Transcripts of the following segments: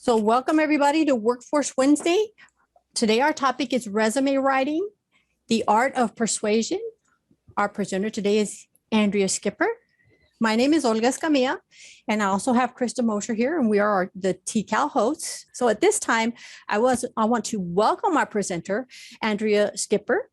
So welcome everybody to Workforce Wednesday. Today our topic is resume writing, the art of persuasion. Our presenter today is Andrea Skipper. My name is Olga Escamilla, and I also have Krista Mosher here, and we are the TCAL hosts. So at this time, I want to welcome our presenter, Andrea Skipper.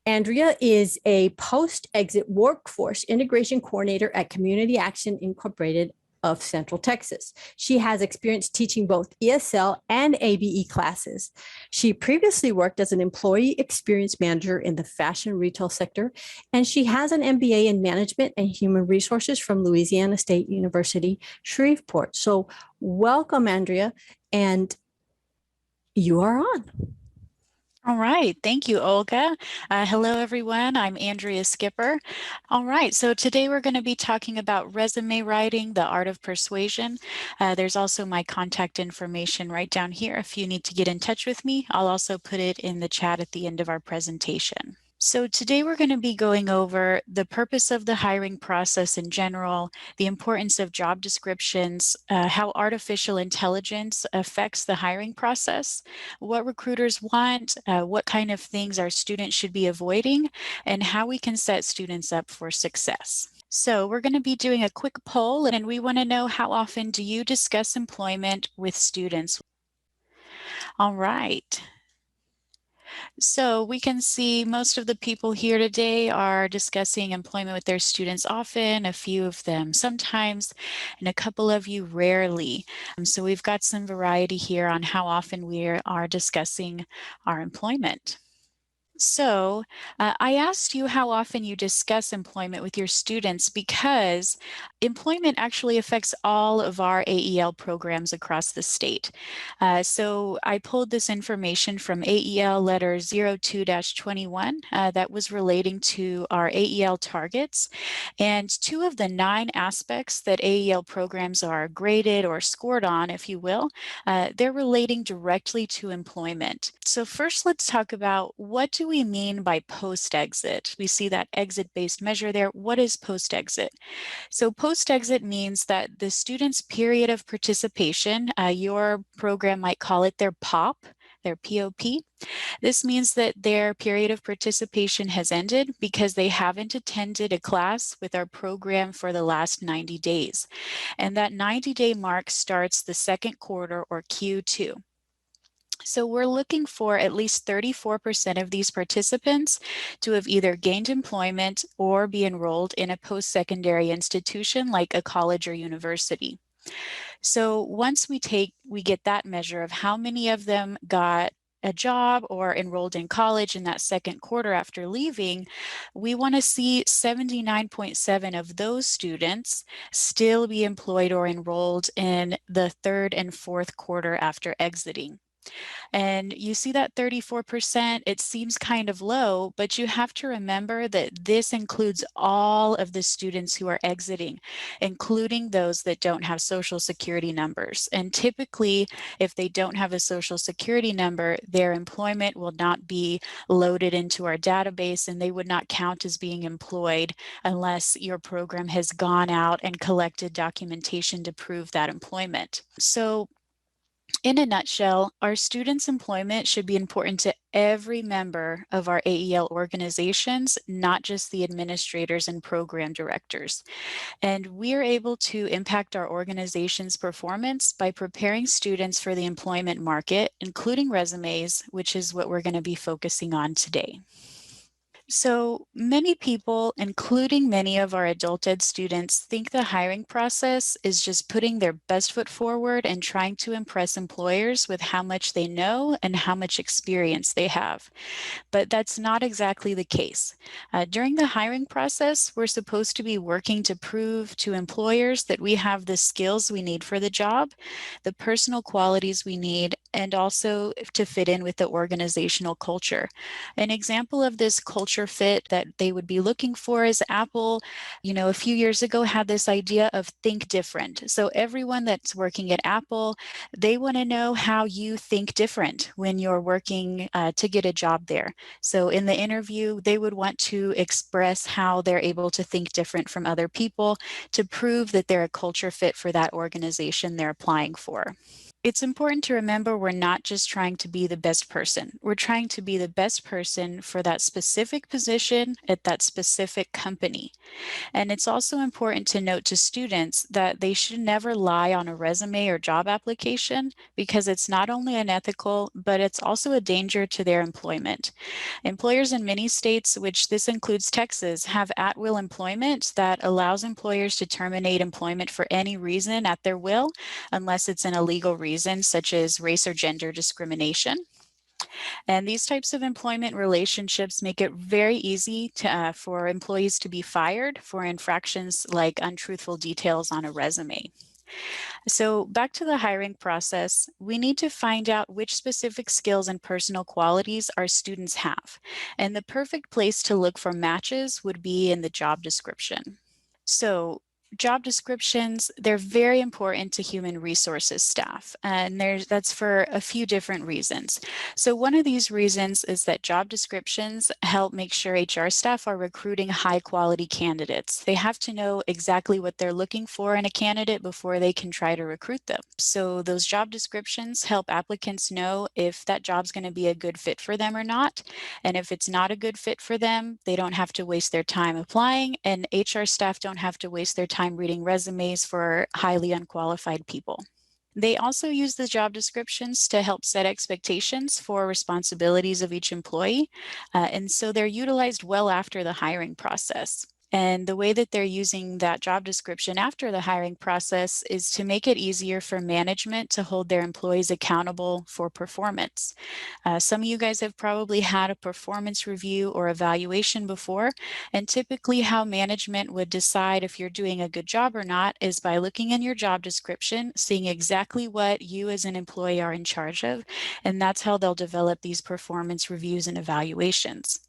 Andrea is a post-exit workforce integration coordinator at Community Action Incorporated of Central Texas. She has experience teaching both ESL and ABE classes. She previously worked as an employee experience manager in the fashion retail sector, and she has an MBA in management and human resources from Louisiana State University, Shreveport. So welcome, Andrea, and you are on. All right. Thank you, Olga. Hello, everyone. I'm Andrea Skipper. All right. So today we're going to be talking about resume writing, the art of persuasion. There's also my contact information right down here. If you need to get in touch with me, I'll also put it in the chat at the end of our presentation. So today we're going to be going over the purpose of the hiring process in general, the importance of job descriptions, how artificial intelligence affects the hiring process, what recruiters want, what kind of things our students should be avoiding, and how we can set students up for success. So we're going to be doing a quick poll, and we want to know, how often do you discuss employment with students? All right. So we can see most of the people here today are discussing employment with their students often, a few of them sometimes, and a couple of you rarely. So we've got some variety here on how often we are discussing our employment. So I asked you how often you discuss employment with your students because employment actually affects all of our AEL programs across the state. So I pulled this information from AEL letter 02-21 that was relating to our AEL targets. And 2 of the 9 aspects that AEL programs are graded or scored on, if you will, they're relating directly to employment. So first, let's talk about, what do we mean by post-exit? We see that exit-based measure there. What is post-exit? So post-exit means that the student's period of participation, your program might call it their POP, their POP. This means that their period of participation has ended because they haven't attended a class with our program for the last 90 days. And that 90-day mark starts the second quarter, or Q2. So we're looking for at least 34% of these participants to have either gained employment or be enrolled in a post-secondary institution like a college or university. So once we get that measure of how many of them got a job or enrolled in college in that second quarter after leaving, we want to see 79.7 of those students still be employed or enrolled in the third and fourth quarter after exiting. And you see that 34%, it seems kind of low, but you have to remember that this includes all of the students who are exiting, including those that don't have social security numbers. And typically, if they don't have a social security number, their employment will not be loaded into our database, and they would not count as being employed unless your program has gone out and collected documentation to prove that employment. So in a nutshell, our students' employment should be important to every member of our AEL organizations, not just the administrators and program directors. And we are able to impact our organization's performance by preparing students for the employment market, including resumes, which is what we're going to be focusing on today. So many people, including many of our adult ed students, think the hiring process is just putting their best foot forward and trying to impress employers with how much they know and how much experience they have. But that's not exactly the case. During the hiring process, we're supposed to be working to prove to employers that we have the skills we need for the job, the personal qualities we need, and also to fit in with the organizational culture. An example of this culture fit that they would be looking for is Apple, a few years ago had this idea of think different. So everyone that's working at Apple, they want to know how you think different when you're working to get a job there. So in the interview, they would want to express how they're able to think different from other people to prove that they're a culture fit for that organization they're applying for. It's important to remember we're not just trying to be the best person. We're trying to be the best person for that specific position at that specific company. And it's also important to note to students that they should never lie on a resume or job application because it's not only unethical, but it's also a danger to their employment. Employers in many states, which this includes Texas, have at-will employment that allows employers to terminate employment for any reason at their will, unless it's an illegal reason, such as race or gender discrimination. And these types of employment relationships make it very easy for employees to be fired for infractions like untruthful details on a resume. So back to the hiring process, we need to find out which specific skills and personal qualities our students have. And the perfect place to look for matches would be in the job description. So job descriptions, they're very important to human resources staff, and that's for a few different reasons. So one of these reasons is that job descriptions help make sure HR staff are recruiting high quality candidates. They have to know exactly what they're looking for in a candidate before they can try to recruit them. So those job descriptions help applicants know if that job's going to be a good fit for them or not. And if it's not a good fit for them, they don't have to waste their time applying, and HR staff don't have to waste their time reading resumes for highly unqualified people. They also use the job descriptions to help set expectations for responsibilities of each employee, and so they're utilized well after the hiring process. And the way that they're using that job description after the hiring process is to make it easier for management to hold their employees accountable for performance. Some of you guys have probably had a performance review or evaluation before, and typically how management would decide if you're doing a good job or not is by looking in your job description, seeing exactly what you as an employee are in charge of, and that's how they'll develop these performance reviews and evaluations.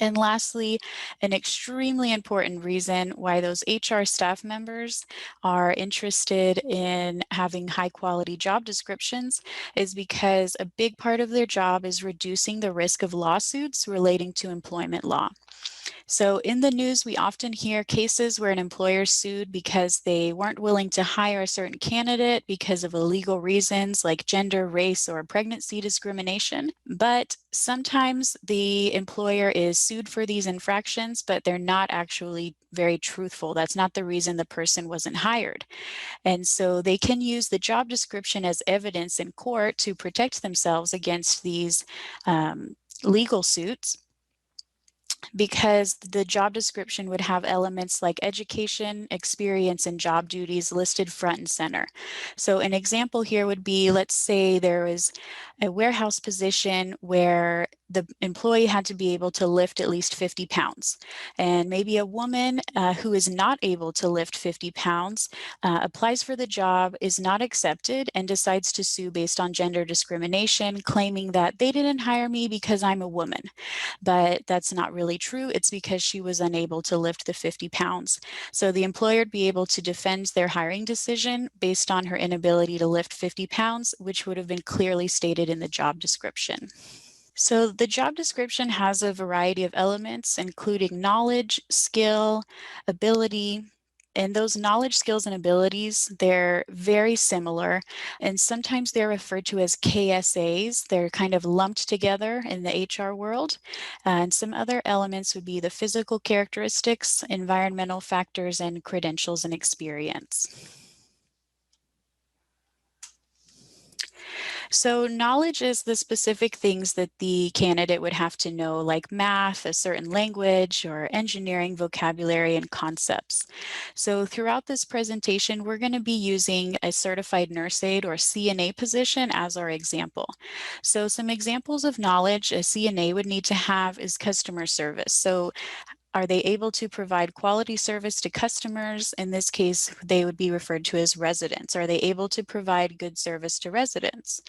And lastly, an extremely important reason why those HR staff members are interested in having high quality job descriptions is because a big part of their job is reducing the risk of lawsuits relating to employment law. So in the news, we often hear cases where an employer sued because they weren't willing to hire a certain candidate because of illegal reasons like gender, race, or pregnancy discrimination. But sometimes the employer is sued for these infractions, but they're not actually very truthful. That's not the reason the person wasn't hired. And so they can use the job description as evidence in court to protect themselves against these legal suits, because the job description would have elements like education, experience, and job duties listed front and center. So an example here would be, let's say there was a warehouse position where the employee had to be able to lift at least 50 pounds. And maybe a woman who is not able to lift 50 pounds applies for the job, is not accepted, and decides to sue based on gender discrimination, claiming that they didn't hire me because I'm a woman. But that's not really true. It's because she was unable to lift the 50 pounds. So the employer would be able to defend their hiring decision based on her inability to lift 50 pounds, which would have been clearly stated in the job description. So the job description has a variety of elements, including knowledge, skill, ability. And those knowledge, skills, and abilities, they're very similar. And sometimes they're referred to as KSAs. They're kind of lumped together in the HR world. And some other elements would be the physical characteristics, environmental factors, and credentials and experience. So knowledge is the specific things that the candidate would have to know, like math, a certain language, or engineering vocabulary and concepts. So throughout this presentation, we're going to be using a certified nurse aide or CNA position as our example. So some examples of knowledge a CNA would need to have is customer service. So are they able to provide quality service to customers? In this case, they would be referred to as residents. Are they able to provide good service to residents?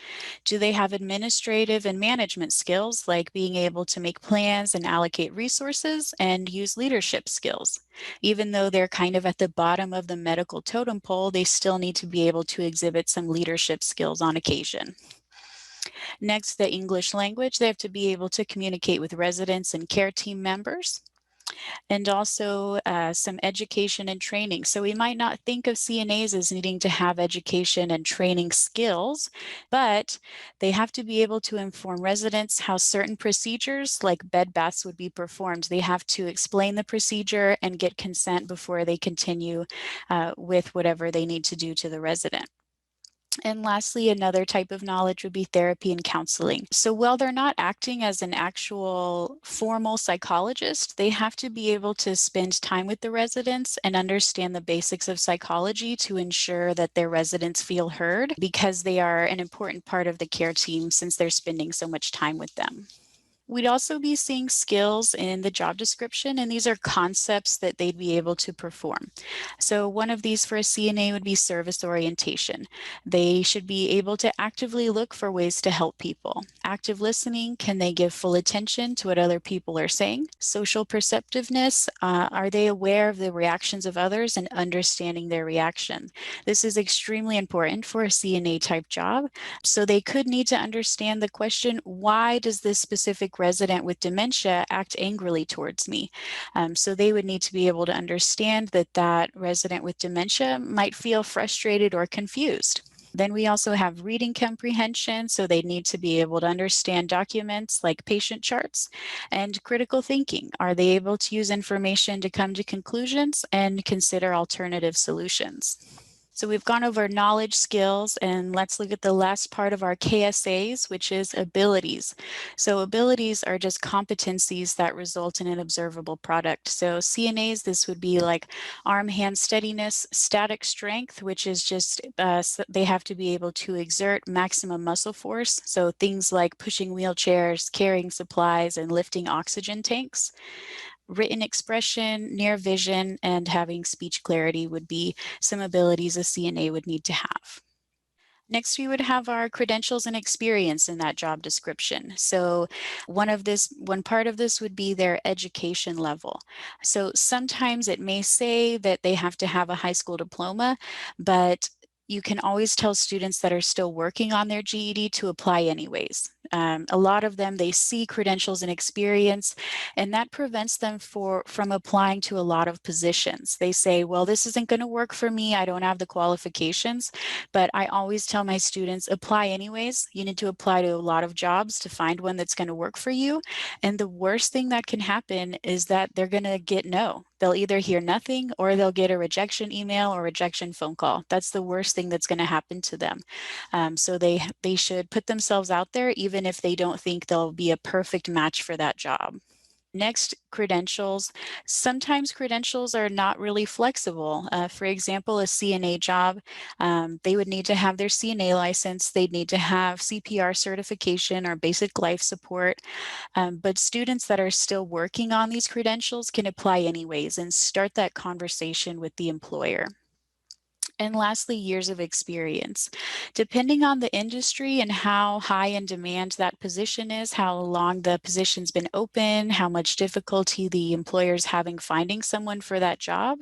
Do they have administrative and management skills, like being able to make plans and allocate resources and use leadership skills? Even though they're kind of at the bottom of the medical totem pole, they still need to be able to exhibit some leadership skills on occasion. Next, the English language. They have to be able to communicate with residents and care team members. and also some education and training. So we might not think of CNAs as needing to have education and training skills, but they have to be able to inform residents how certain procedures like bed baths would be performed. They have to explain the procedure and get consent before they continue with whatever they need to do to the resident. And lastly, another type of knowledge would be therapy and counseling. So while they're not acting as an actual formal psychologist, they have to be able to spend time with the residents and understand the basics of psychology to ensure that their residents feel heard, because they are an important part of the care team since they're spending so much time with them. We'd also be seeing skills in the job description, and these are concepts that they'd be able to perform. So one of these for a CNA would be service orientation. They should be able to actively look for ways to help people. Active listening, can they give full attention to what other people are saying? Social perceptiveness, are they aware of the reactions of others and understanding their reaction? This is extremely important for a CNA type job. So they could need to understand the question, why does this specific resident with dementia act angrily towards me? So they would need to be able to understand that that resident with dementia might feel frustrated or confused. Then we also have reading comprehension, so they need to be able to understand documents like patient charts, and critical thinking. Are they able to use information to come to conclusions and consider alternative solutions? So we've gone over knowledge, skills, and let's look at the last part of our KSAs, which is abilities. So abilities are just competencies that result in an observable product. So CNAs, this would be like arm hand steadiness, static strength, which is just they have to be able to exert maximum muscle force. So things like pushing wheelchairs, carrying supplies, and lifting oxygen tanks. Written expression, near vision, and having speech clarity would be some abilities a CNA would need to have. Next, we would have our credentials and experience in that job description. So one part of this would be their education level. So sometimes it may say that they have to have a high school diploma, but you can always tell students that are still working on their GED to apply anyways. A lot of them, they see credentials and experience, and that prevents them from applying to a lot of positions. They say, well, this isn't going to work for me. I don't have the qualifications. But I always tell my students, apply anyways. You need to apply to a lot of jobs to find one that's going to work for you. And the worst thing that can happen is that they're going to get no. They'll either hear nothing or they'll get a rejection email or rejection phone call. That's the worst thing that's going to happen to them. So they should put themselves out there, even if they don't think they'll be a perfect match for that job. Next, credentials. Sometimes credentials are not really flexible. For example, a CNA job, they would need to have their CNA license. They'd need to have CPR certification or basic life support. But students that are still working on these credentials can apply anyways and start that conversation with the employer. And lastly, years of experience. Depending on the industry and how high in demand that position is, how long the position's been open, how much difficulty the employer's having finding someone for that job,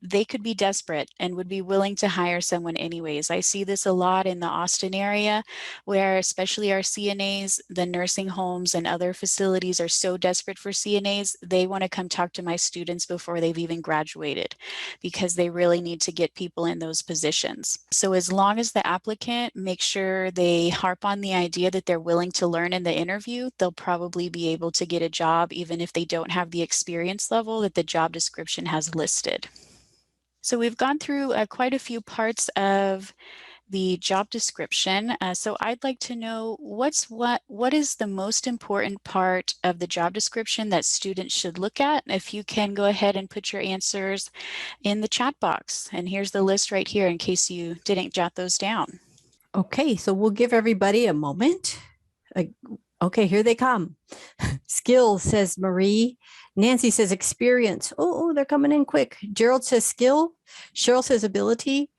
they could be desperate and would be willing to hire someone anyways. I see this a lot in the Austin area, where especially our CNAs, the nursing homes and other facilities are so desperate for CNAs, they want to come talk to my students before they've even graduated, because they really need to get people in those positions. So as long as the applicant makes sure they harp on the idea that they're willing to learn in the interview, they'll probably be able to get a job even if they don't have the experience level that the job description has listed. So we've gone through quite a few parts of the job description. So I'd like to know what is the most important part of the job description that students should look at? If you can go ahead and put your answers in the chat box. And here's the list right here in case you didn't jot those down. Okay, so we'll give everybody a moment. Okay, here they come. Skill, says Marie. Nancy says experience. Oh, they're coming in quick. Gerald says skill. Cheryl says ability.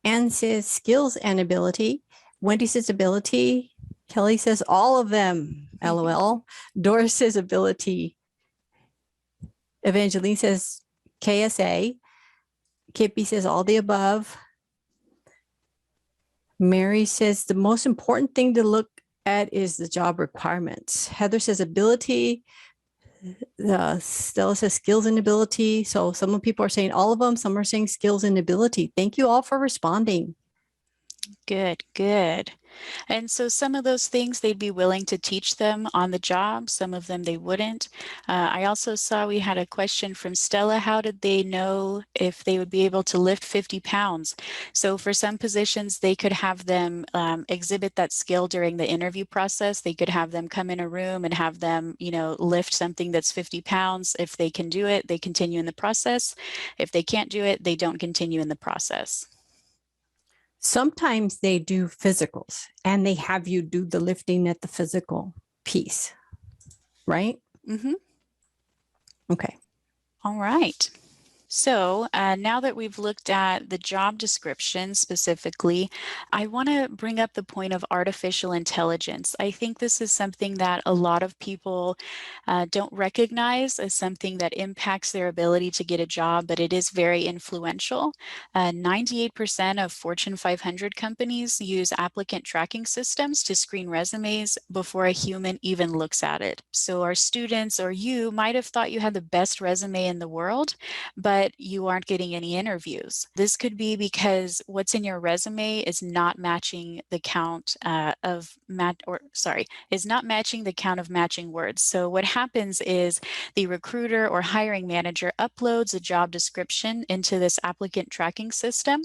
Anne says skills and ability. Wendy says ability. Kelly says all of them. LOL. Doris says ability. Evangeline says KSA. Kippy says all the above. Mary says the most important thing to look at is the job requirements. Heather says ability. Stella says skills and ability. So some people are saying all of them. Some are saying skills and ability. Thank you all for responding. Good, good. And so some of those things they'd be willing to teach them on the job. Some of them they wouldn't. I also saw we had a question from Stella. How did they know if they would be able to lift 50 pounds? So for some positions, they could have them exhibit that skill during the interview process. They could have them come in a room and have them, lift something that's 50 pounds. If they can do it, they continue in the process. If they can't do it, they don't continue in the process. Sometimes they do physicals and they have you do the lifting at the physical piece, right? Mm-hmm. Okay. All right. So now that we've looked at the job description specifically, I want to bring up the point of artificial intelligence. I think this is something that a lot of people don't recognize as something that impacts their ability to get a job, but it is very influential. 98% of Fortune 500 companies use applicant tracking systems to screen resumes before a human even looks at it. So our students or you might have thought you had the best resume in the world, but you aren't getting any interviews. This could be because what's in your resume is not matching the count is not matching the count of matching words. So what happens is the recruiter or hiring manager uploads a job description into this applicant tracking system,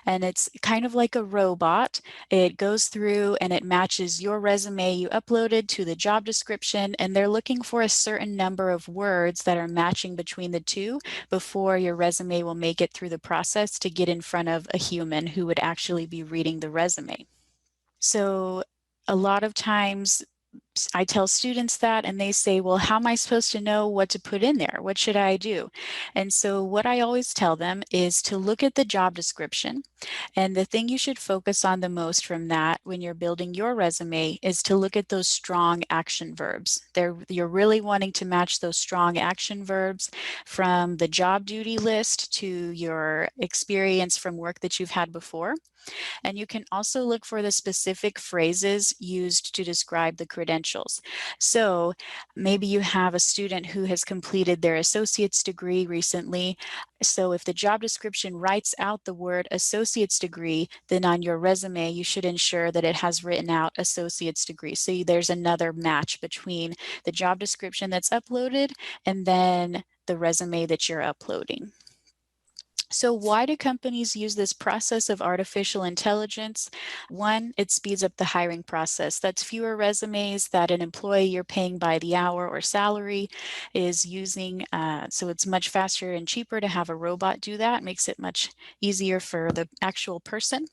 and it's kind of like a robot. It goes through and it matches your resume you uploaded to the job description, and they're looking for a certain number of words that are matching between the two before your resume will make it through the process to get in front of a human who would actually be reading the resume. So a lot of times I tell students that and they say, well, how am I supposed to know what to put in there? What should I do? And so what I always tell them is to look at the job description. And the thing you should focus on the most from that when you're building your resume is to look at those strong action verbs. You're really wanting to match those strong action verbs from the job duty list to your experience from work that you've had before. And you can also look for the specific phrases used to describe the credentials. So maybe you have a student who has completed their associate's degree recently. So if the job description writes out the word associate's degree, then on your resume, you should ensure that it has written out associate's degree. So there's another match between the job description that's uploaded and then the resume that you're uploading. So why do companies use this process of artificial intelligence? One, it speeds up the hiring process. That's fewer resumes that an employee you're paying by the hour or salary is using. So it's much faster and cheaper to have a robot do that. It makes it much easier for the actual person.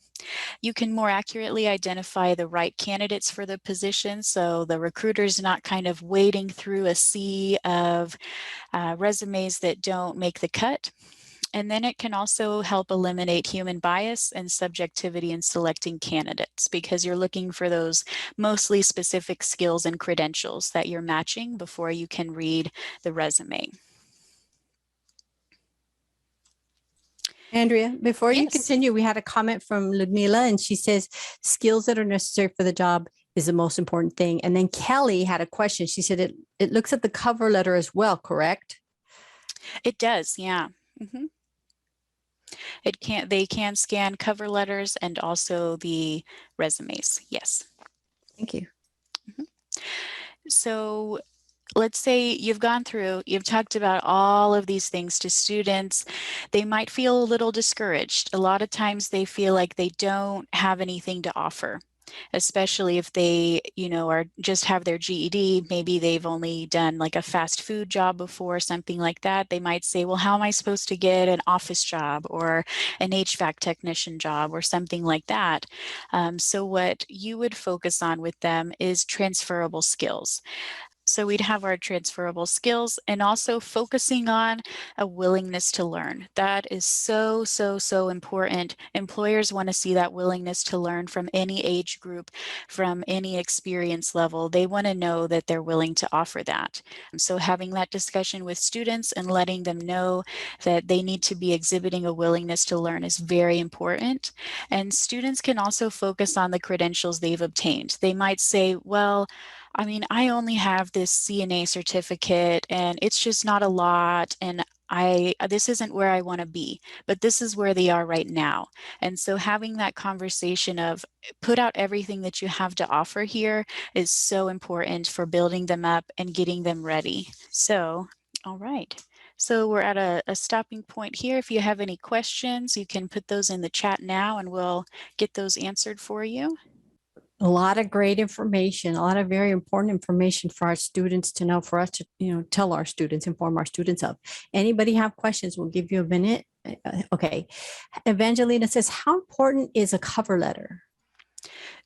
You can more accurately identify the right candidates for the position. So the recruiter's not kind of wading through a sea of resumes that don't make the cut. And then it can also help eliminate human bias and subjectivity in selecting candidates because you're looking for those mostly specific skills and credentials that you're matching before you can read the resume. Andrea, before you Yes. continue, we had a comment from Ludmila and she says skills that are necessary for the job is the most important thing. And then Kelly had a question. She said it looks at the cover letter as well, correct? It does, yeah. Mm-hmm. They can scan cover letters and also the resumes. Yes. Thank you. Mm-hmm. So let's say you've talked about all of these things to students. They might feel a little discouraged. A lot of times they feel like they don't have anything to offer, especially if they, are just have their GED. Maybe they've only done like a fast food job before, something like that. They might say, well, how am I supposed to get an office job or an HVAC technician job or something like that? So what you would focus on with them is transferable skills. So we'd have our transferable skills and also focusing on a willingness to learn. That is so, so, so important. Employers want to see that willingness to learn from any age group, from any experience level. They want to know that they're willing to offer that. So having that discussion with students and letting them know that they need to be exhibiting a willingness to learn is very important. And students can also focus on the credentials they've obtained. They might say, well, I mean, I only have this CNA certificate and it's just not a lot. And this isn't where I want to be, but this is where they are right now. And so having that conversation of put out everything that you have to offer here is so important for building them up and getting them ready. So, all right. So we're at a stopping point here. If you have any questions, you can put those in the chat now and we'll get those answered for you. A lot of great information, a lot of very important information for our students to know, for us to, tell our students, inform our students of. Anybody have questions? We'll give you a minute. Okay. Evangelina says, how important is a cover letter?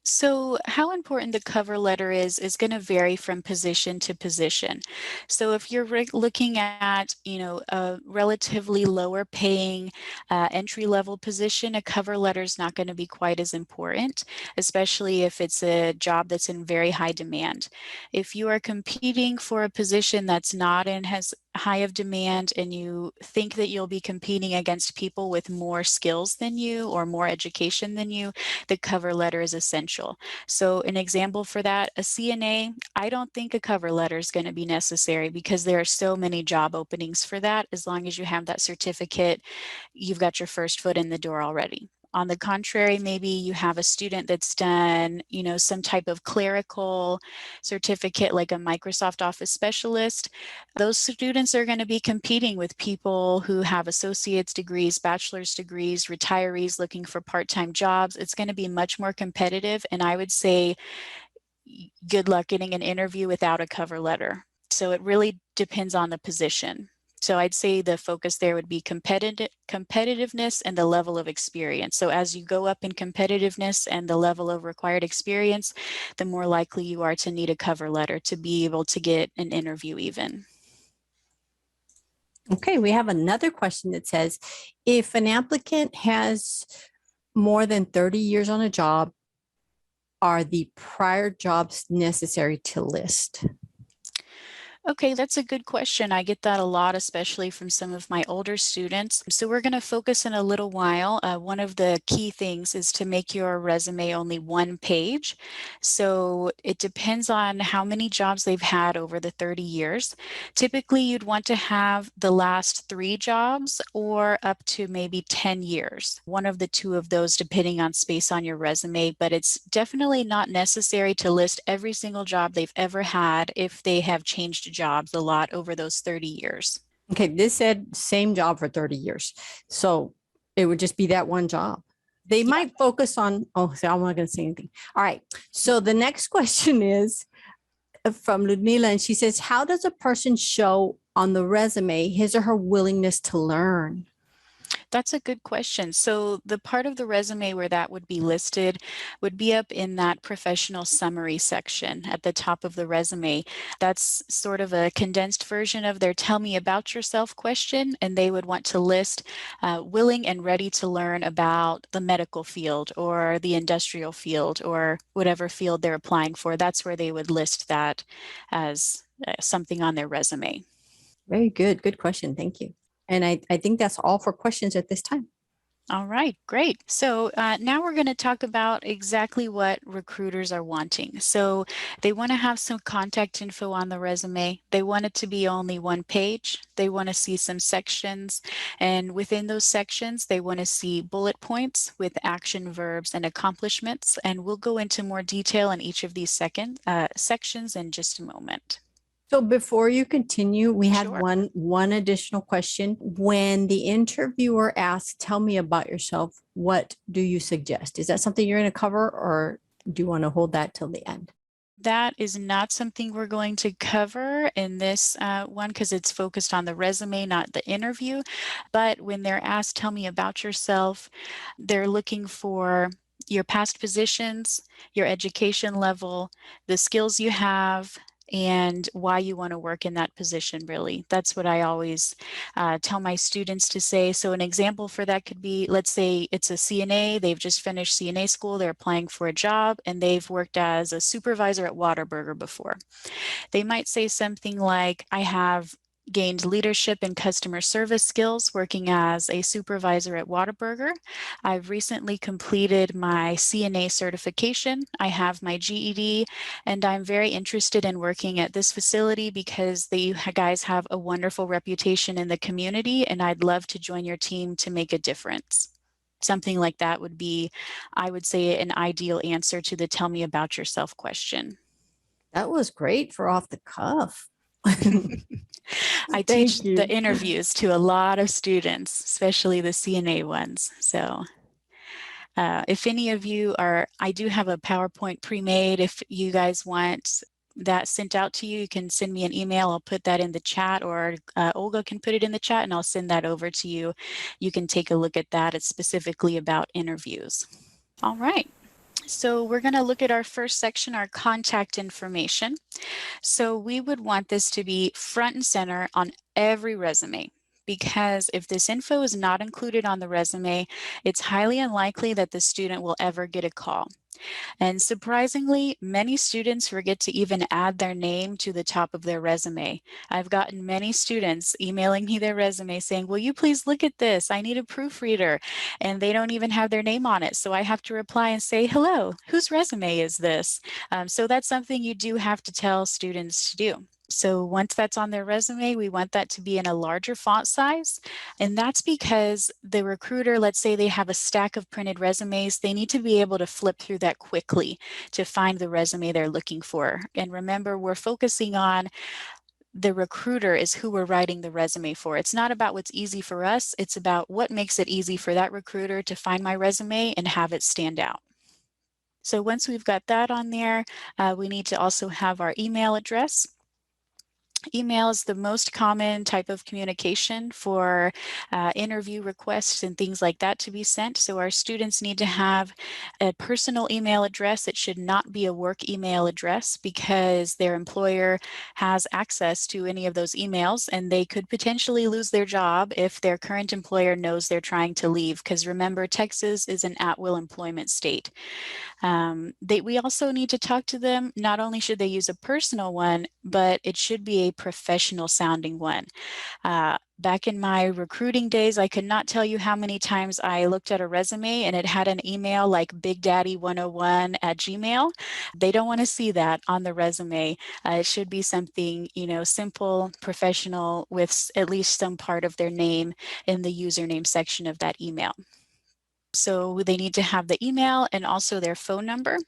So how important the cover letter is going to vary from position to position. So if you're looking at, a relatively lower paying entry level position, a cover letter is not going to be quite as important, especially if it's a job that's in very high demand. If you are competing for a position that's not and has high of demand and you think that you'll be competing against people with more skills than you or more education than you, the cover letter is essential. So an example for that, a CNA, I don't think a cover letter is going to be necessary because there are so many job openings for that. As long as you have that certificate, you've got your first foot in the door already. On the contrary, maybe you have a student that's done, some type of clerical certificate like a Microsoft Office specialist. Those students are going to be competing with people who have associate's degrees, bachelor's degrees, retirees looking for part-time jobs. It's going to be much more competitive. And I would say good luck getting an interview without a cover letter. So it really depends on the position. So I'd say the focus there would be competitiveness and the level of experience. So as you go up in competitiveness and the level of required experience, the more likely you are to need a cover letter to be able to get an interview even. Okay, we have another question that says, if an applicant has more than 30 years on a job, are the prior jobs necessary to list? Okay, that's a good question. I get that a lot, especially from some of my older students. So we're going to focus in a little while. One of the key things is to make your resume only one page. So it depends on how many jobs they've had over the 30 years. Typically, you'd want to have the last 3 jobs or up to maybe 10 years. One of the two of those, depending on space on your resume, but it's definitely not necessary to list every single job they've ever had if they have changed jobs a lot over those 30 years. Okay, this said same job for 30 years. So it would just be that one job. They might focus on, so I'm not going to say anything. All right. So the next question is from Ludmila, and she says, how does a person show on the resume his or her willingness to learn? That's a good question. So the part of the resume where that would be listed would be up in that professional summary section at the top of the resume. That's sort of a condensed version of their tell me about yourself question, and they would want to list willing and ready to learn about the medical field or the industrial field or whatever field they're applying for. That's where they would list that as something on their resume. Very good. Good question. Thank you. And I think that's all for questions at this time. All right, great. So now we're going to talk about exactly what recruiters are wanting. So they want to have some contact info on the resume. They want it to be only one page. They want to see some sections. And within those sections, they want to see bullet points with action verbs and accomplishments. And we'll go into more detail in each of these sections in just a moment. So before you continue, we had Sure. one additional question. When the interviewer asks, tell me about yourself, what do you suggest? Is that something you're going to cover, or do you want to hold that till the end? That is not something we're going to cover in this one because it's focused on the resume, not the interview. But when they're asked, tell me about yourself, they're looking for your past positions, your education level, the skills you have, and why you want to work in that position, really. That's what I always tell my students to say. So an example for that could be, let's say it's a CNA, they've just finished CNA school, they're applying for a job, and they've worked as a supervisor at Whataburger before. They might say something like, I have gained leadership and customer service skills working as a supervisor at Whataburger. I've recently completed my CNA certification. I have my GED, and I'm very interested in working at this facility because you guys have a wonderful reputation in the community, and I'd love to join your team to make a difference. Something like that would be, I would say, an ideal answer to the tell me about yourself question. That was great for off the cuff. I teach Thank you. the interviews to a lot of students, especially the CNA ones. So if any of you are, I do have a PowerPoint pre-made. If you guys want that sent out to you, you can send me an email. I'll put that in the chat, or Olga can put it in the chat and I'll send that over to you. You can take a look at that. It's specifically about interviews. All right. So we're going to look at our first section, our contact information. So we would want this to be front and center on every resume, because if this info is not included on the resume, it's highly unlikely that the student will ever get a call. And surprisingly, many students forget to even add their name to the top of their resume. I've gotten many students emailing me their resume saying, will you please look at this? I need a proofreader. And they don't even have their name on it. So I have to reply and say, hello, whose resume is this? So that's something you do have to tell students to do. So once that's on their resume, we want that to be in a larger font size. And that's because the recruiter, let's say they have a stack of printed resumes, they need to be able to flip through that quickly to find the resume they're looking for. And remember, we're focusing on the recruiter is who we're writing the resume for. It's not about what's easy for us. It's about what makes it easy for that recruiter to find my resume and have it stand out. So once we've got that on there, we need to also have our email address. Email is the most common type of communication for interview requests and things like that to be sent. So our students need to have a personal email address. It should not be a work email address, because their employer has access to any of those emails and they could potentially lose their job if their current employer knows they're trying to leave. Because remember, Texas is an at-will employment state. We also need to talk to them. Not only should they use a personal one, but it should be a professional sounding one. Back in my recruiting days, I could not tell you how many times I looked at a resume and it had an email like bigdaddy101@gmail. They don't want to see that on the resume. It should be something, simple, professional, with at least some part of their name in the username section of that email. So they need to have the email and also their phone number.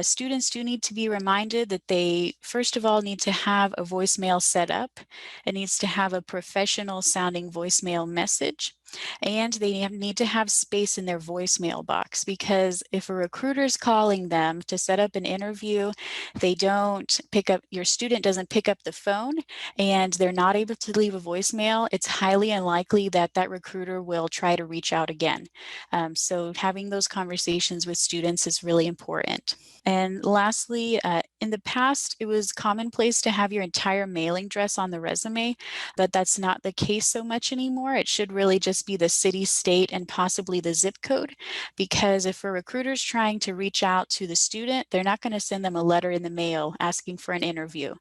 Students do need to be reminded that they, first of all, need to have a voicemail set up. It needs to have a professional sounding voicemail message. And they need to have space in their voicemail box, because if a recruiter is calling them to set up an interview, they don't pick up, your student doesn't pick up the phone, and they're not able to leave a voicemail, it's highly unlikely that that recruiter will try to reach out again. So having those conversations with students is really important. And lastly, in the past, it was commonplace to have your entire mailing address on the resume, but that's not the case so much anymore. It should really just be the city, state, and possibly the zip code, because if a recruiter is trying to reach out to the student, they're not going to send them a letter in the mail asking for an interview.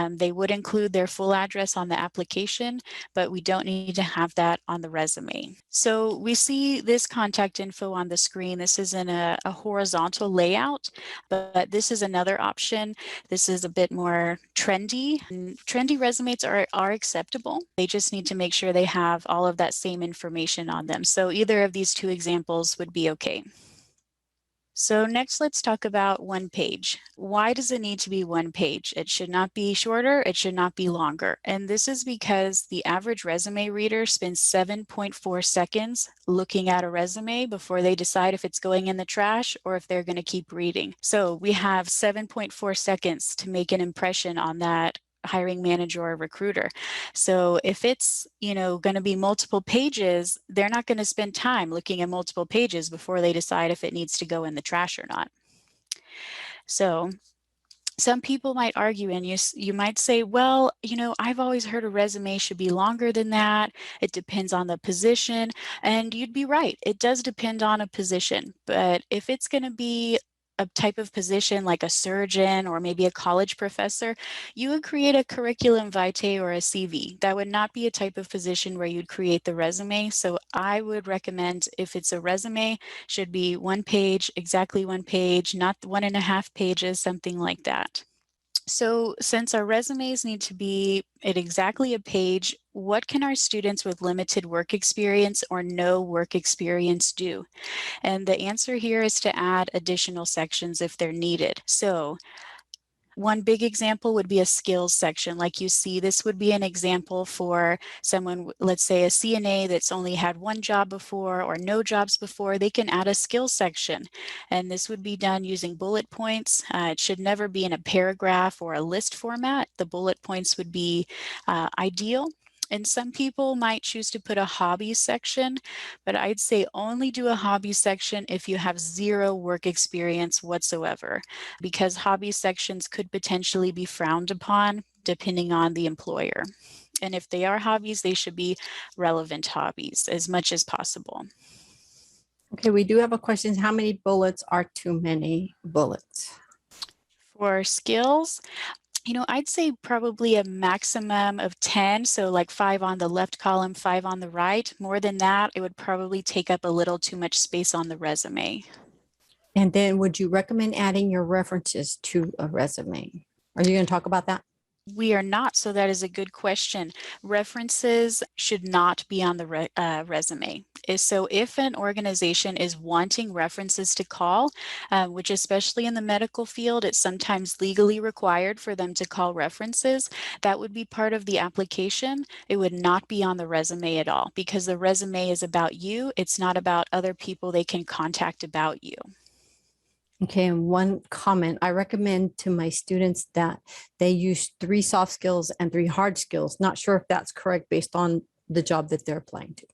They would include their full address on the application, but we don't need to have that on the resume. So we see this contact info on the screen. This is in a horizontal layout, but this is another option. This is a bit more trendy. And trendy resumes are acceptable. They just need to make sure they have all of that same information on them. So either of these two examples would be okay. So next, let's talk about one page. Why does it need to be one page? It should not be shorter, it should not be longer. And this is because the average resume reader spends 7.4 seconds looking at a resume before they decide if it's going in the trash or if they're going to keep reading. So we have 7.4 seconds to make an impression on that hiring manager or recruiter. So if it's, going to be multiple pages, they're not going to spend time looking at multiple pages before they decide if it needs to go in the trash or not. So some people might argue, and you might say, well, I've always heard a resume should be longer than that. It depends on the position. And you'd be right. It does depend on a position. But if it's going to be a type of position like a surgeon or maybe a college professor, you would create a curriculum vitae or a CV. That would not be a type of position where you'd create the resume. So I would recommend, if it's a resume, should be 1 page, exactly 1 page, not 1.5 pages, something like that. So since our resumes need to be at exactly a page, what can our students with limited work experience or no work experience do? And the answer here is to add additional sections if they're needed. So one big example would be a skills section. Like you see, this would be an example for someone, let's say a CNA that's only had one job before or no jobs before. They can add a skills section, and this would be done using bullet points. It should never be in a paragraph or a list format. The bullet points would be ideal. And some people might choose to put a hobby section, but I'd say only do a hobby section if you have zero work experience whatsoever, because hobby sections could potentially be frowned upon depending on the employer. And if they are hobbies, they should be relevant hobbies as much as possible. Okay, we do have a question. How many bullets are too many bullets? For skills, I'd say probably a maximum of 10. So like 5 on the left column, 5 on the right. More than that, it would probably take up a little too much space on the resume. And then would you recommend adding your references to a resume? Are you going to talk about that? We are not, so that is a good question. References should not be on the resume. So if an organization is wanting references to call, which especially in the medical field, it's sometimes legally required for them to call references, that would be part of the application. It would not be on the resume at all, because the resume is about you. It's not about other people they can contact about you. Okay, and one comment, I recommend to my students that they use 3 soft skills and 3 hard skills. Not sure if that's correct based on the job that they're applying to.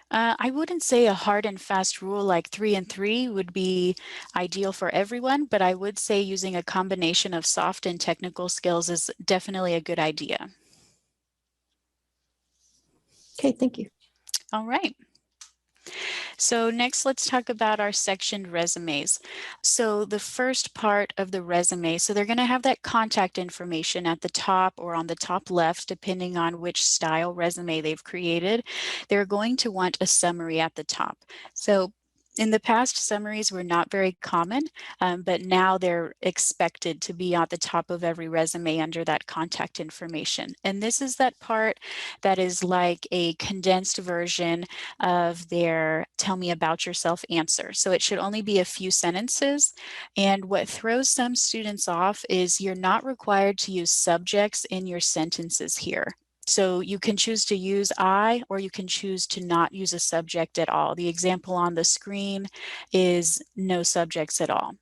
I wouldn't say a hard and fast rule like 3 and 3 would be ideal for everyone, but I would say using a combination of soft and technical skills is definitely a good idea. Okay, thank you. All right. So next, let's talk about our sectioned resumes. So the first part of the resume, so they're going to have that contact information at the top or on the top left, depending on which style resume they've created. They're going to want a summary at the top. So in the past, summaries were not very common, but now they're expected to be at the top of every resume under that contact information. And this is that part that is like a condensed version of their tell me about yourself answer. So it should only be a few sentences. And what throws some students off is you're not required to use subjects in your sentences here. So you can choose to use I, or you can choose to not use a subject at all. The example on the screen is no subjects at all.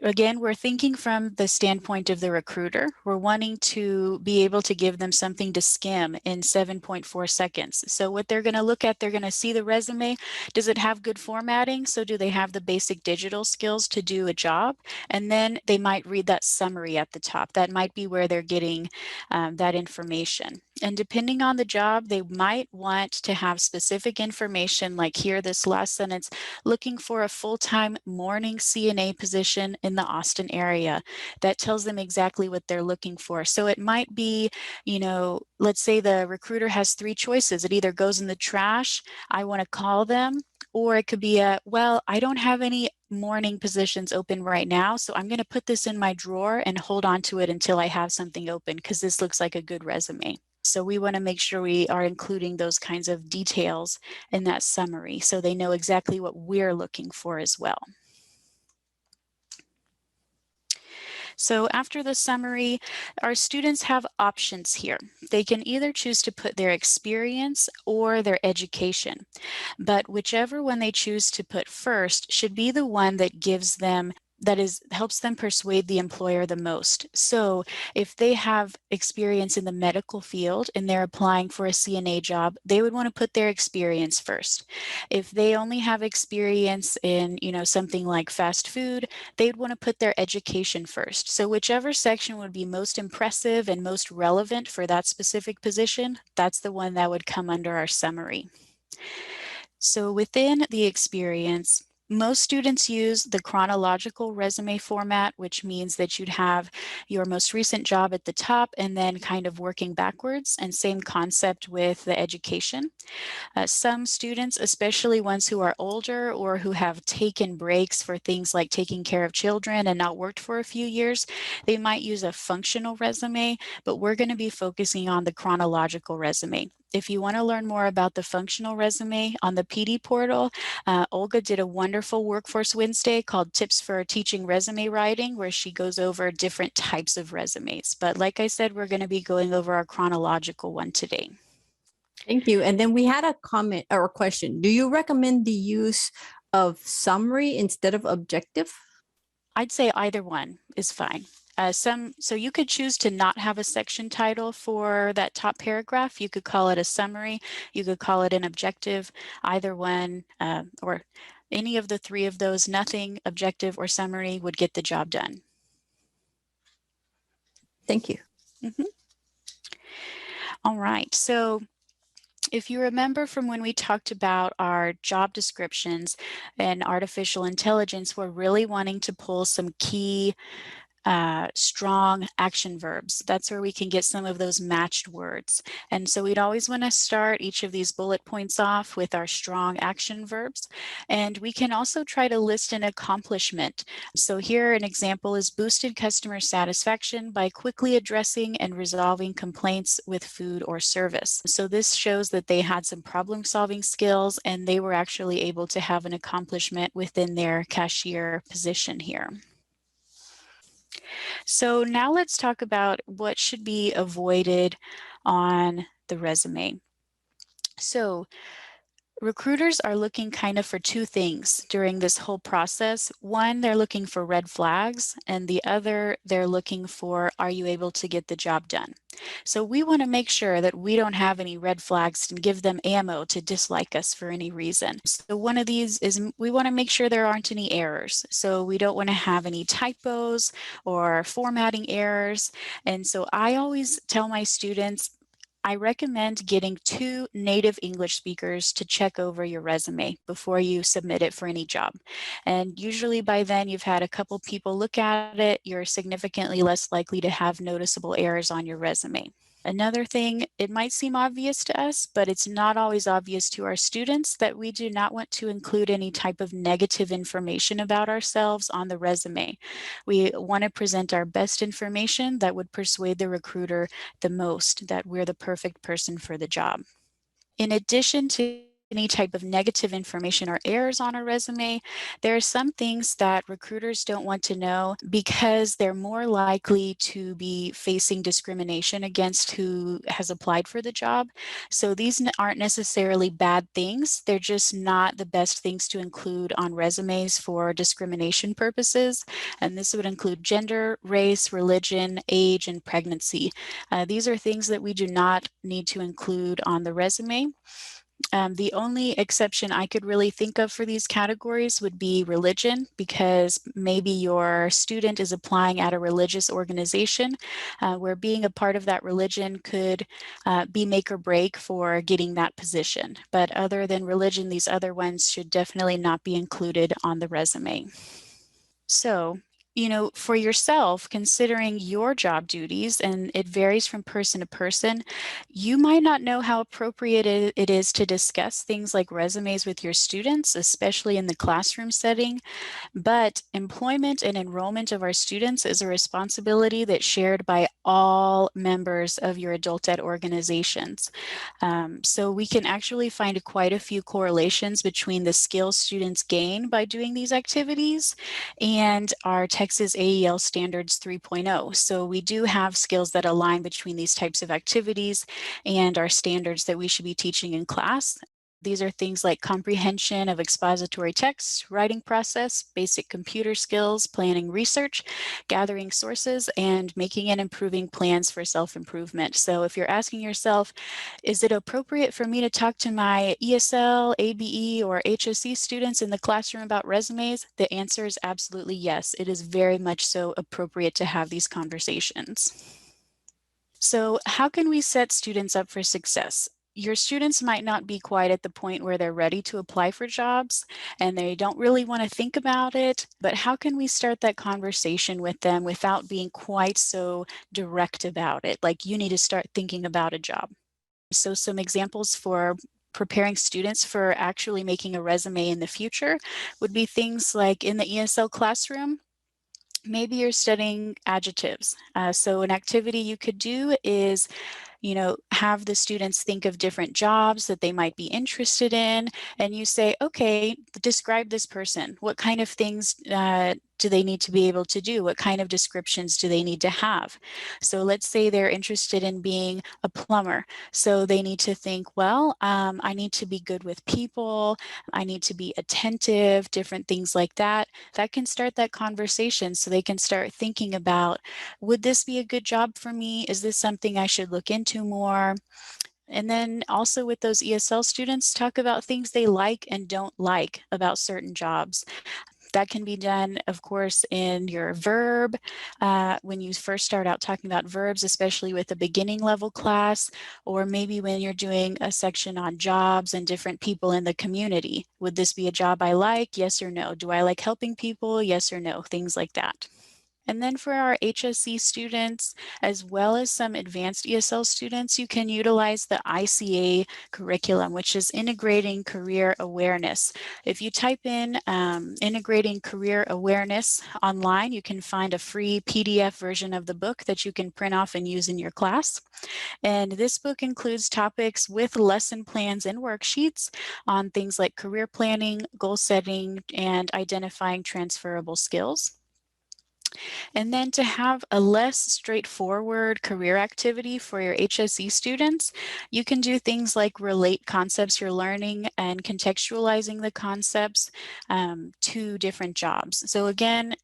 Again, we're thinking from the standpoint of the recruiter. We're wanting to be able to give them something to skim in 7.4 seconds. So what they're going to look at, they're going to see the resume. Does it have good formatting? So do they have the basic digital skills to do a job? And then they might read that summary at the top. That might be where they're getting that information. And depending on the job, they might want to have specific information, like here, this last sentence, looking for a full-time morning CNA position in the Austin area. That tells them exactly what they're looking for. So it might be, let's say the recruiter has 3 choices. It either goes in the trash, I want to call them, or it could be well, I don't have any morning positions open right now, so I'm going to put this in my drawer and hold on to it until I have something open because this looks like a good resume. So we want to make sure we are including those kinds of details in that summary so they know exactly what we're looking for as well. So after the summary, our students have options here. They can either choose to put their experience or their education, but whichever one they choose to put first should be the one that gives them helps them persuade the employer the most. So if they have experience in the medical field and they're applying for a CNA job, they would want to put their experience first. If they only have experience in, something like fast food, they'd want to put their education first. So whichever section would be most impressive and most relevant for that specific position, that's the one that would come under our summary. So within the experience, Most students use the chronological resume format, which means that you'd have your most recent job at the top and then kind of working backwards, and same concept with the education. Some students, especially ones who are older or who have taken breaks for things like taking care of children and not worked for a few years, they might use a functional resume, but we're going to be focusing on the chronological resume. If you want to learn more about the functional resume on the PD portal, Olga did a wonderful Workforce Wednesday called Tips for Teaching Resume Writing, where she goes over different types of resumes. But like I said, we're going to be going over our chronological one today. Thank you. And then we had a comment or a question. Do you recommend the use of summary instead of objective? I'd say either one is fine. So you could choose to not have a section title for that top paragraph. You could call it a summary. You could call it an objective. Either one, or any of the three of those, nothing, objective or summary, would get the job done. Thank you. All right. So if you remember from when we talked about our job descriptions and artificial intelligence, we're really wanting to pull some key strong action verbs. That's where we can get some of those matched words. And so we'd always want to start each of these bullet points off with our strong action verbs. And we can also try to list an accomplishment. So here an example is boosted customer satisfaction by quickly addressing and resolving complaints with food or service. So this shows that they had some problem solving skills and they were actually able to have an accomplishment within their cashier position here. So now let's talk about what should be avoided on the resume. So recruiters are looking kind of for two things during this whole process. One, they're looking for red flags, and the other, they're looking for, are you able to get the job done? So we want to make sure that we don't have any red flags and give them ammo to dislike us for any reason. So one of these is we want to make sure there aren't any errors. So we don't want to have any typos or formatting errors. And so I always tell my students, I recommend getting 2 native English speakers to check over your resume before you submit it for any job. And usually by then you've had a couple people look at it, you're significantly less likely to have noticeable errors on your resume. Another thing, it might seem obvious to us, but it's not always obvious to our students that we do not want to include any type of negative information about ourselves on the resume. We want to present our best information that would persuade the recruiter the most that we're the perfect person for the job. In addition to any type of negative information or errors on a resume, there are some things that recruiters don't want to know because they're more likely to be facing discrimination against who has applied for the job. So these aren't necessarily bad things. They're just not the best things to include on resumes for discrimination purposes. And this would include gender, race, religion, age, and pregnancy. These are things that we do not need to include on the resume. The only exception I could really think of for these categories would be religion, because maybe your student is applying at a religious organization where being a part of that religion could be make or break for getting that position. But other than religion, these other ones should definitely not be included on the resume. So, for yourself, considering your job duties, and it varies from person to person, you might not know how appropriate it is to discuss things like resumes with your students, especially in the classroom setting. But employment and enrollment of our students is a responsibility that's shared by all members of your adult ed organizations. So we can actually find quite a few correlations between the skills students gain by doing these activities and our Texas AEL Standards 3.0. So we do have skills that align between these types of activities and our standards that we should be teaching in class. These are things like comprehension of expository text, writing process, basic computer skills, planning research, gathering sources, and making and improving plans for self-improvement. So if you're asking yourself, is it appropriate for me to talk to my ESL, ABE, or HSE students in the classroom about resumes? The answer is absolutely yes. It is very much so appropriate to have these conversations. So how can we set students up for success? your students might not be quite at the point where they're ready to apply for jobs and they don't really want to think about it, but how can we start that conversation with them without being quite so direct about it? Like, you need to start thinking about a job. So some examples for preparing students for actually making a resume in the future would be things like in the ESL classroom. Maybe you're studying adjectives. So an activity you could do is, have the students think of different jobs that they might be interested in, and you say, okay, describe this person. What kind of things do they need to be able to do? What kind of descriptions do they need to have? So let's say they're interested in being a plumber. So they need to think, well, I need to be good with people. I need to be attentive, different things like that. That can start that conversation so they can start thinking about, would this be a good job for me? Is this something I should look into more? And then also with those ESL students, talk about things they like and don't like about certain jobs. That can be done, of course, in your verb, when you first start out talking about verbs, especially with a beginning level class, or maybe when you're doing a section on jobs and different people in the community. Would this be a job I like? Yes or no? Do I like helping people? Yes or no? Things like that. And then for our HSC students, as well as some advanced ESL students, you can utilize the ICA curriculum, which is Integrating Career Awareness. If you type in Integrating Career Awareness online, you can find a free PDF version of the book that you can print off and use in your class. And this book includes topics with lesson plans and worksheets on things like career planning, goal setting, and identifying transferable skills. And then to have a less straightforward career activity for your HSE students, you can do things like relate concepts you're learning and contextualizing the concepts to different jobs. So again,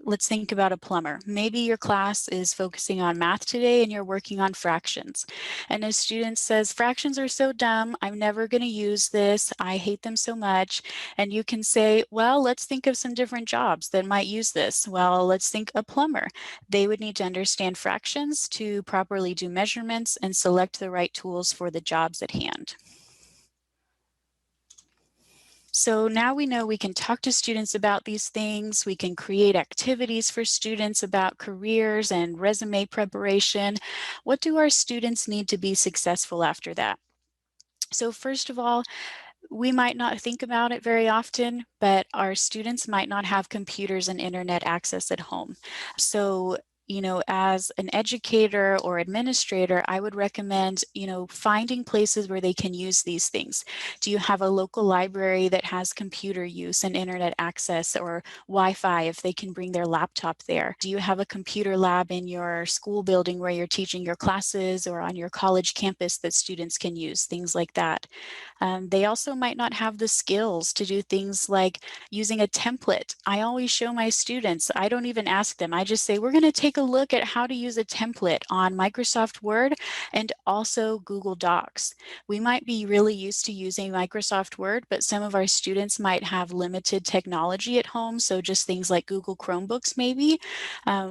let's think about a plumber. Maybe your class is focusing on math today and you're working on fractions. And a student says, fractions are so dumb, I'm never going to use this, I hate them so much. And you can say, well, let's think of some different jobs that might use this. Well, let's think a plumber. They would need to understand fractions to properly do measurements and select the right tools for the jobs at hand. So now we know we can talk to students about these things. We can create activities for students about careers and resume preparation. What do our students need to be successful after that? So first of all, we might not think about it very often, but our students might not have computers and internet access at home. So, as an educator or administrator, I would recommend, finding places where they can use these things. Do you have a local library that has computer use and internet access, or Wi-Fi if they can bring their laptop there? Do you have a computer lab in your school building where you're teaching your classes, or on your college campus that students can use? Things like that. They also might not have the skills to do things like using a template. I always show my students, I don't even ask them, I just say, we're going to take a look at how to use a template on Microsoft Word and also Google Docs. We might be really used to using Microsoft Word, but some of our students might have limited technology at home, so just things like Google Chromebooks maybe,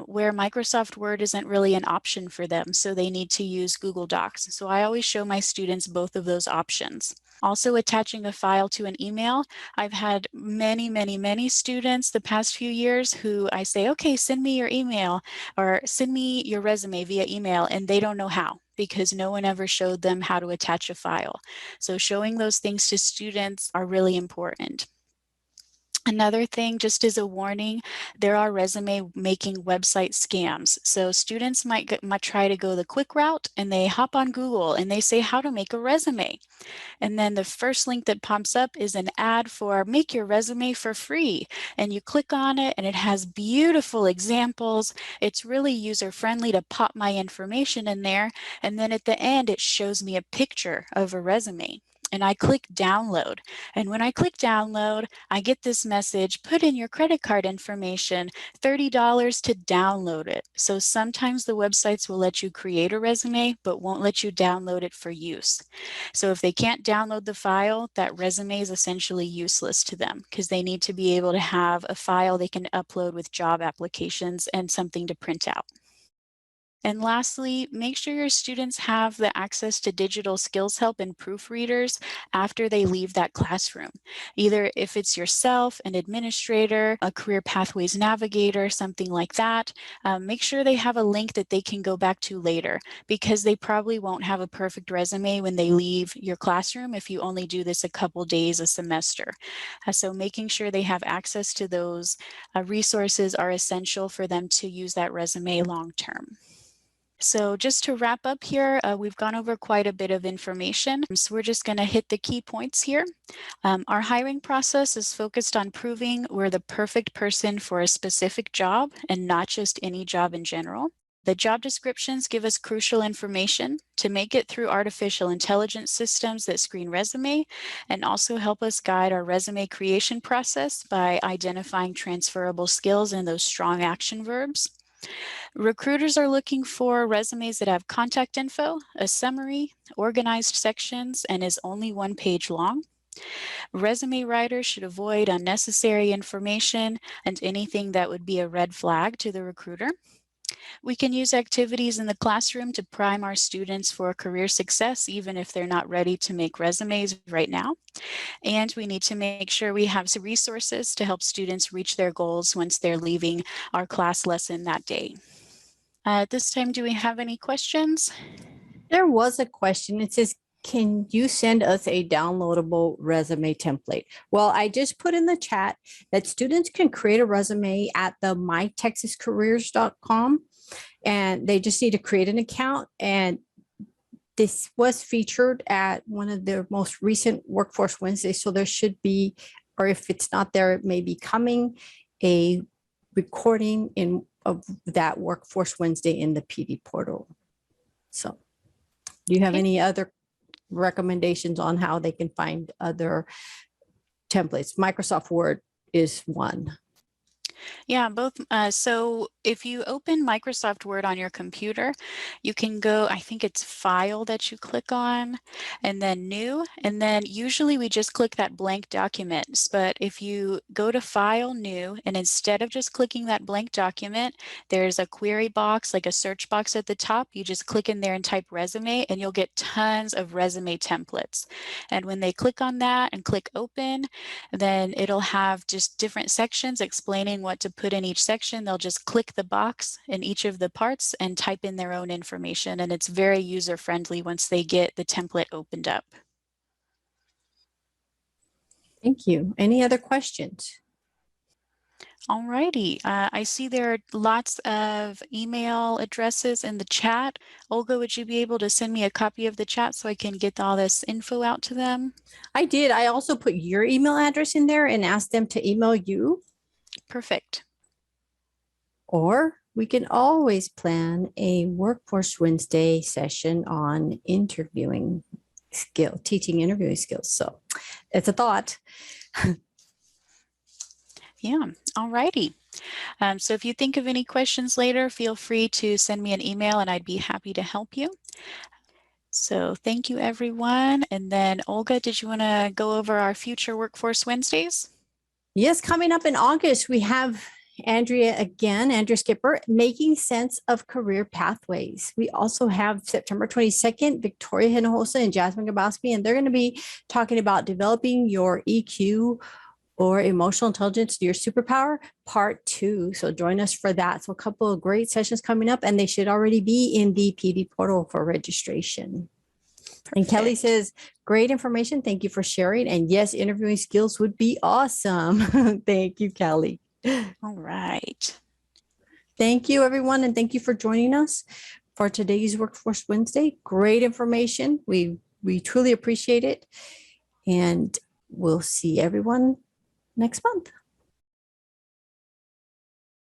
where Microsoft Word isn't really an option for them, so they need to use Google Docs. So I always show my students both of those options. Also, attaching a file to an email. I've had many students the past few years who I say, okay, send me your email or send me your resume via email, and they don't know how because no one ever showed them how to attach a file. So showing those things to students are really important. Another thing, just as a warning, there are resume making website scams. So students might try to go the quick route and they hop on Google and they say how to make a resume. And then the first link that pops up is an ad for make your resume for free. And you click on it and it has beautiful examples. It's really user friendly to pop my information in there. And then at the end, it shows me a picture of a resume. And I click download. And when I click download, I get this message, put in your credit card information, $30 to download it. So sometimes the websites will let you create a resume, but won't let you download it for use. So if they can't download the file, that resume is essentially useless to them because they need to be able to have a file they can upload with job applications and something to print out. And lastly, make sure your students have the access to digital skills help and proofreaders after they leave that classroom. Either if it's yourself, an administrator, a career pathways navigator, something like that, make sure they have a link that they can go back to later, because they probably won't have a perfect resume when they leave your classroom if you only do this a couple days a semester. So making sure they have access to those resources are essential for them to use that resume long term. So just to wrap up here, we've gone over quite a bit of information. So we're just going to hit the key points here. Our hiring process is focused on proving we're the perfect person for a specific job and not just any job in general. The job descriptions give us crucial information to make it through artificial intelligence systems that screen resume and also help us guide our resume creation process by identifying transferable skills and those strong action verbs. Recruiters are looking for resumes that have contact info, a summary, organized sections, and is only one page long. Resume writers should avoid unnecessary information and anything that would be a red flag to the recruiter. We can use activities in the classroom to prime our students for career success, even if they're not ready to make resumes right now. And we need to make sure we have some resources to help students reach their goals once they're leaving our class lesson that day. At this time, do we have any questions? There was a question. It says, can you send us a downloadable resume template? Well, I just put in the chat that students can create a resume at the mytexascareers.com, and they just need to create an account. And this was featured at one of their most recent Workforce Wednesdays. So there should be, or if it's not there, it may be coming, a recording of that Workforce Wednesday in the PD portal. So do you have Okay. any other recommendations on how they can find other templates? Microsoft Word is one. Yeah, both. So if you open Microsoft Word on your computer, you can go, I think it's File that you click on, and then New, and then usually we just click that blank document. But if you go to File, New, and instead of just clicking that blank document, there's a query box, like a search box at the top. You just click in there and type resume, and you'll get tons of resume templates. And when they click on that and click Open, then it'll have just different sections explaining what to put in each section. They'll just click the box in each of the parts and type in their own information. And it's very user-friendly once they get the template opened up. Thank you. Any other questions? All righty. I see there are lots of email addresses in the chat. Olga, would you be able to send me a copy of the chat so I can get all this info out to them? I did. I also put your email address in there and asked them to email you. Perfect. Or we can always plan a Workforce Wednesday session on interviewing skill, teaching interviewing skills. So it's a thought. Yeah, all righty. So if you think of any questions later, feel free to send me an email and I'd be happy to help you. So thank you, everyone. And then Olga, did you want to go over our future Workforce Wednesdays? Yes, coming up in August, we have Andrea Skipper, Making Sense of Career Pathways. We also have September 22nd, Victoria Hinojosa and Jasmine Gabowski, and they're going to be talking about developing your EQ or emotional intelligence, your superpower, part 2. So join us for that. So a couple of great sessions coming up, and they should already be in the PD portal for registration. Perfect. And Kelly says, great information. Thank you for sharing. And yes, interviewing skills would be awesome. Thank you, Kelly. All right. Thank you, everyone. And thank you for joining us for today's Workforce Wednesday. Great information. We truly appreciate it. And we'll see everyone next month.